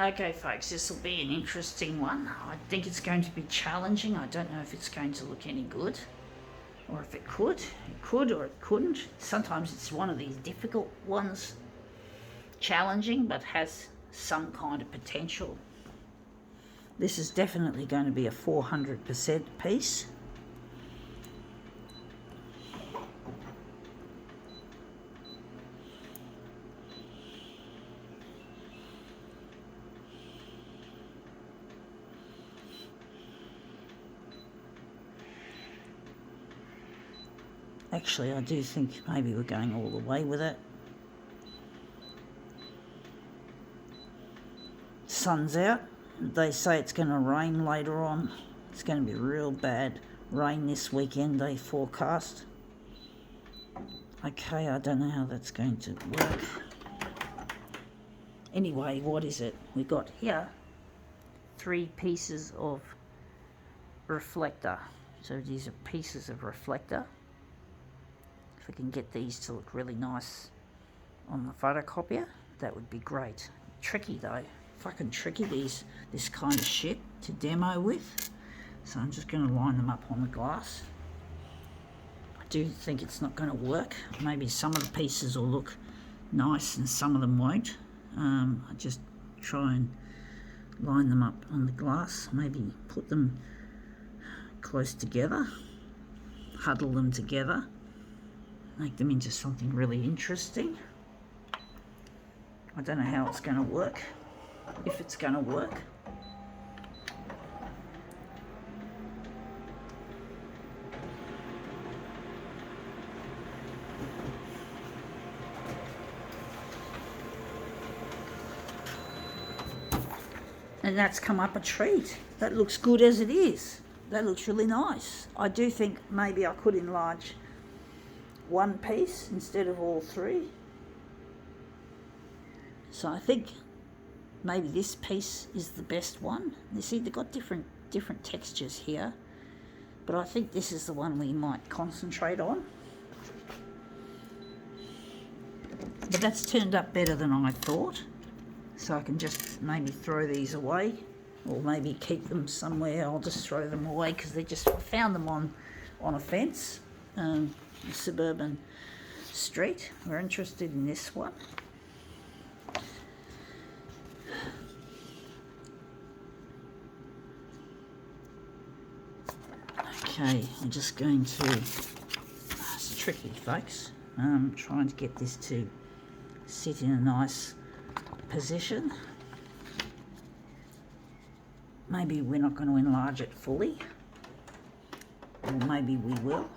Okay folks, this will be an interesting one. I think it's going to be challenging. I don't know if it's going to look any good, or if it could. It could or it couldn't. Sometimes it's one of these difficult ones, challenging but has some kind of potential. This is definitely going to be a 400% piece. Actually, I do think maybe we're going all the way with it. Sun's out. They say it's going to rain later on. It's going to be real bad rain this weekend, they forecast. Okay, I don't know how that's going to work. Anyway, what is it? We got here 3 pieces of reflector. So these are pieces of reflector. If I can get these to look really nice on the photocopier, that would be great. Tricky though, fucking tricky, this kind of shit to demo with. So I'm just going to line them up on the glass. I do think it's not going to work. Maybe some of the pieces will look nice and some of them won't. I just try and line them up on the glass, maybe put them close together, huddle them together, make them into something really interesting. I don't know how it's going to work, if it's going to work. And that's come up a treat. That looks good as it is. That looks really nice. I do think maybe I could enlarge one piece instead of all 3. So I think maybe this piece is the best one. You see, they've got different textures here, but I think this is the one we might concentrate on. But that's turned up better than I thought. So I can just maybe throw these away, or maybe keep them somewhere. I'll just throw them away because I found them on a fence, a suburban street. We're interested in this one. Okay, I'm just going to, it's tricky folks, trying to get this to sit in a nice position. Maybe we're not going to enlarge it fully, or maybe we will.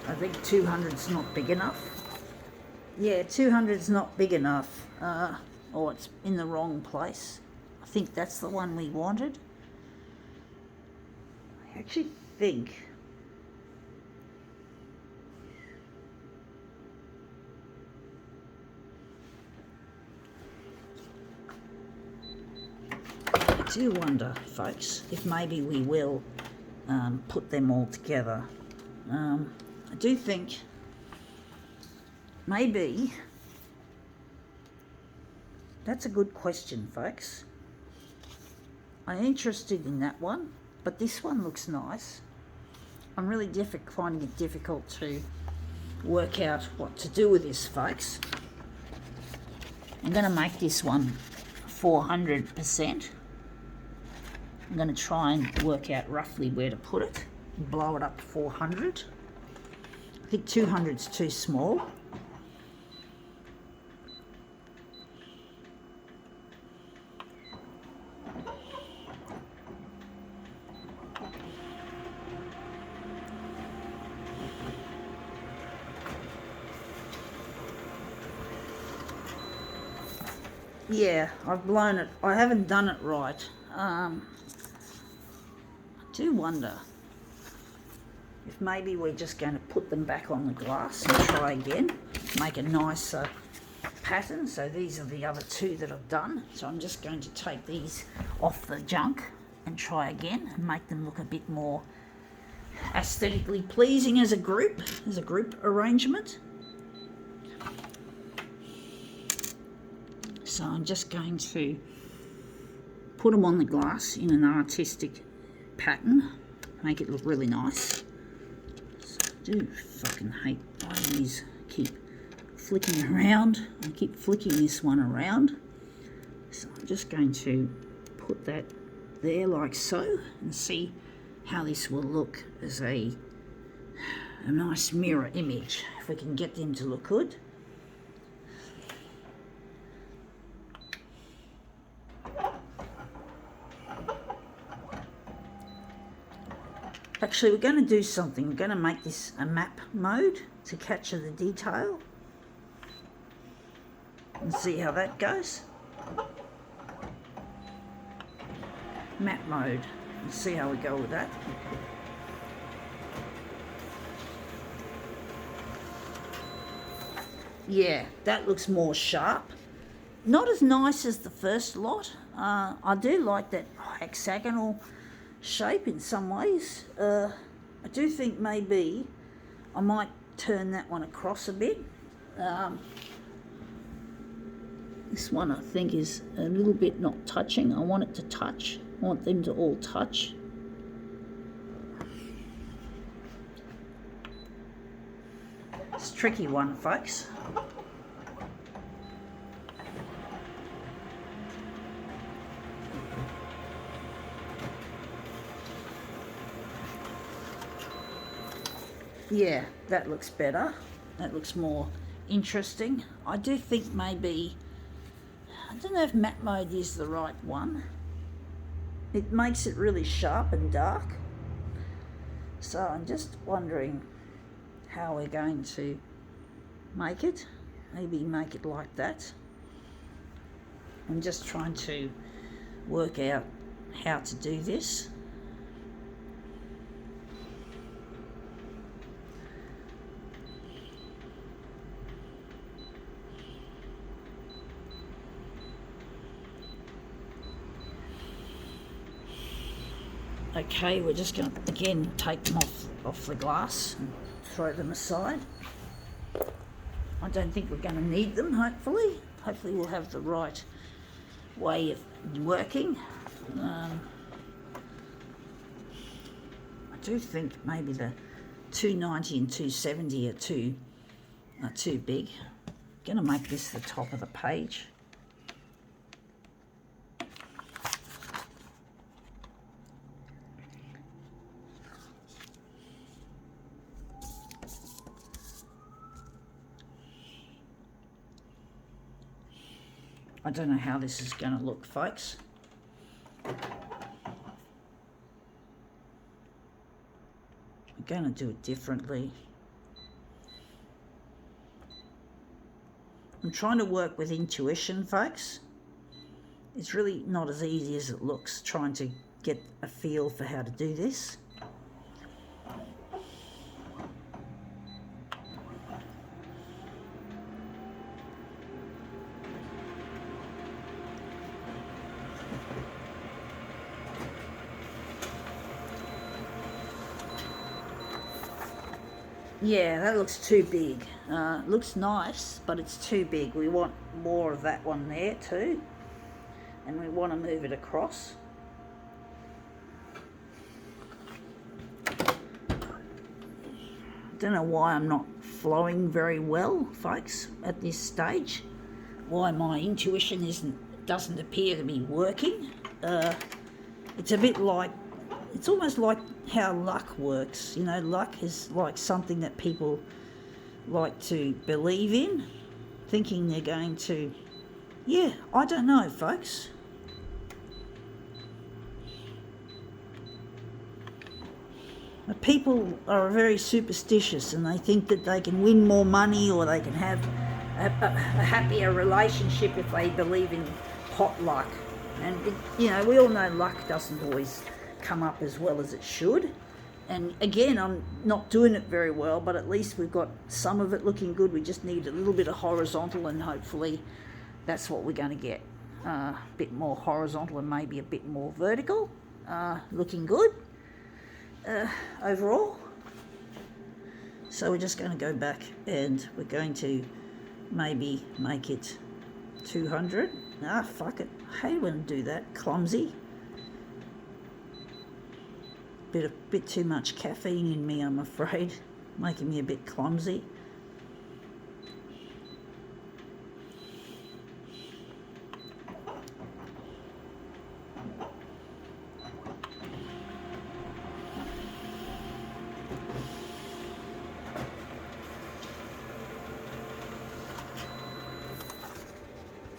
I think 200's not big enough. Yeah, 200's not big enough, or it's in the wrong place. I think that's the one we wanted. I actually think I do wonder, folks, if maybe we will put them all together. I do think maybe, that's a good question, folks. I'm interested in that one, but this one looks nice. I'm really finding it difficult to work out what to do with this, folks. I'm going to make this one 400%. I'm going to try and work out roughly where to put it, blow it up to 400. I think 200's too small. Yeah, I've blown it. I haven't done it right. I do wonder. if maybe we're just going to put them back on the glass and try again, make a nicer pattern. So these are the other two that I've done. So I'm just going to take these off the junk and try again and make them look a bit more aesthetically pleasing as a group arrangement. So I'm just going to put them on the glass in an artistic pattern, make it look really nice. So I do fucking hate why these keep flicking around. I keep flicking this one around. So I'm just going to put that there like so and see how this will look as a nice mirror image, if we can get them to look good. Actually, we're going to do something. We're going to make this a map mode to capture the detail and see how that goes. Map mode. Let's see how we go with that. Yeah, that looks more sharp. Not as nice as the first lot. I do like that hexagonal shape in some ways. I do think maybe I might turn that one across a bit. This one I think is a little bit not touching. I want it to touch. I want them to all touch. It's a tricky one, folks. Yeah, that looks better. That looks more interesting. I do think maybe, I don't know if matte mode is the right one. It makes it really sharp and dark. So I'm just wondering how we're going to make it. Maybe make it like that. I'm just trying to work out how to do this. Okay, we're just going to again take them off the glass and throw them aside. I don't think we're going to need them, hopefully. Hopefully we'll have the right way of working. I do think maybe the 290 and 270 are too big. I'm going to make this the top of the page. I don't know how this is going to look, folks. We're going to do it differently. I'm trying to work with intuition, folks. It's really not as easy as it looks, trying to get a feel for how to do this. Yeah, that looks too big. Looks nice, but it's too big. We want more of that one there too. And we want to move it across. Don't know why I'm not flowing very well, folks, at this stage. Why my intuition doesn't appear to be working. It's a bit like, it's almost like how luck works. You know, luck is like something that people like to believe in, thinking they're going to, yeah, I don't know, folks. People are very superstitious and they think that they can win more money or they can have a happier relationship if they believe in pot luck. And, you know, we all know luck doesn't always come up as well as it should. And again, I'm not doing it very well, but at least we've got some of it looking good. We just need a little bit of horizontal, and hopefully that's what we're going to get. A bit more horizontal and maybe a bit more vertical. Looking good overall. So we're just going to go back and we're going to maybe make it 200. Fuck it. I hate when I do that. Clumsy. Bit too much caffeine in me, I'm afraid. Making me a bit clumsy.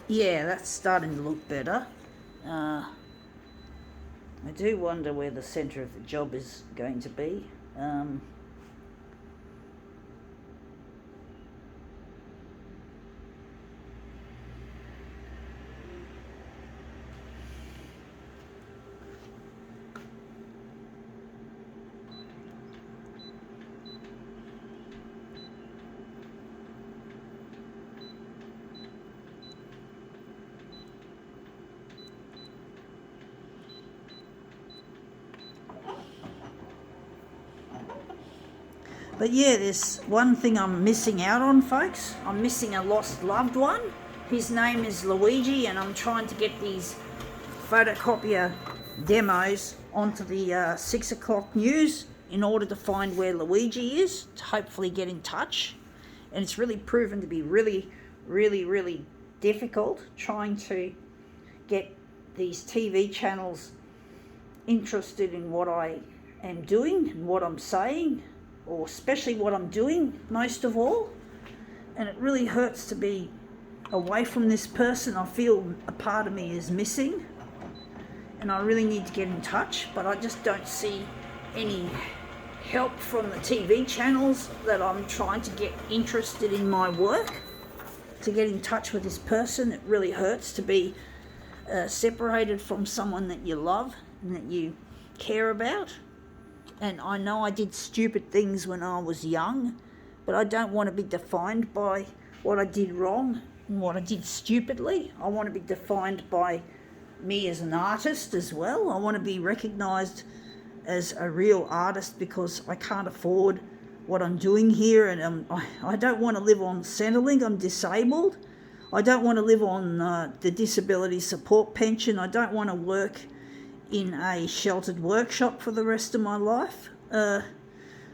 Yeah, that's starting to look better. I do wonder where the centre of the job is going to be. But yeah, there's one thing I'm missing out on, folks. I'm missing a lost loved one. His name is Luigi, and I'm trying to get these photocopier demos onto the 6 o'clock news in order to find where Luigi is, to hopefully get in touch. And it's really proven to be really, really, really difficult trying to get these TV channels interested in what I am doing and what I'm saying, or especially what I'm doing most of all. And it really hurts to be away from this person. I feel a part of me is missing and I really need to get in touch, but I just don't see any help from the TV channels that I'm trying to get interested in my work, to get in touch with this person. It really hurts to be separated from someone that you love and that you care about. And I know I did stupid things when I was young, but I don't want to be defined by what I did wrong and what I did stupidly. I want to be defined by me as an artist as well. I want to be recognised as a real artist because I can't afford what I'm doing here, and I don't want to live on Centrelink. I'm disabled. I don't want to live on the disability support pension. I don't want to work in a sheltered workshop for the rest of my life. I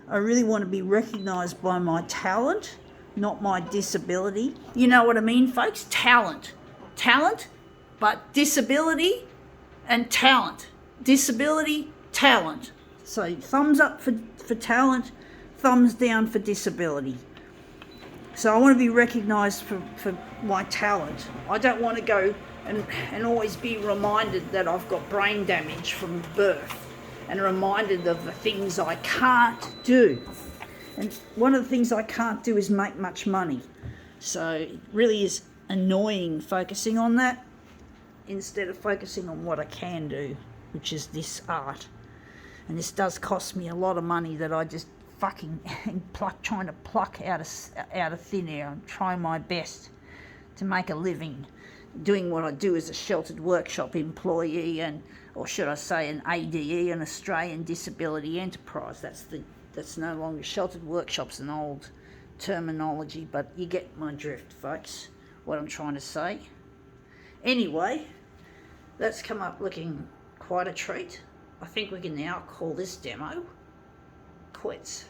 really want to be recognised by my talent, not my disability. You know what I mean, folks? Talent, but disability and talent. Disability, talent. So thumbs up for talent, thumbs down for disability. So I want to be recognised for my talent. I don't want to go and always be reminded that I've got brain damage from birth, and reminded of the things I can't do. And one of the things I can't do is make much money. So it really is annoying focusing on that instead of focusing on what I can do, which is this art. And this does cost me a lot of money that I just fucking trying to pluck out of thin air. I'm trying my best to make a living doing what I do as a sheltered workshop employee, or should I say an ADE, an Australian Disability Enterprise. That's no longer sheltered workshops, an old terminology, but you get my drift, folks, what I'm trying to say. Anyway, that's come up looking quite a treat. I think we can now call this demo quits.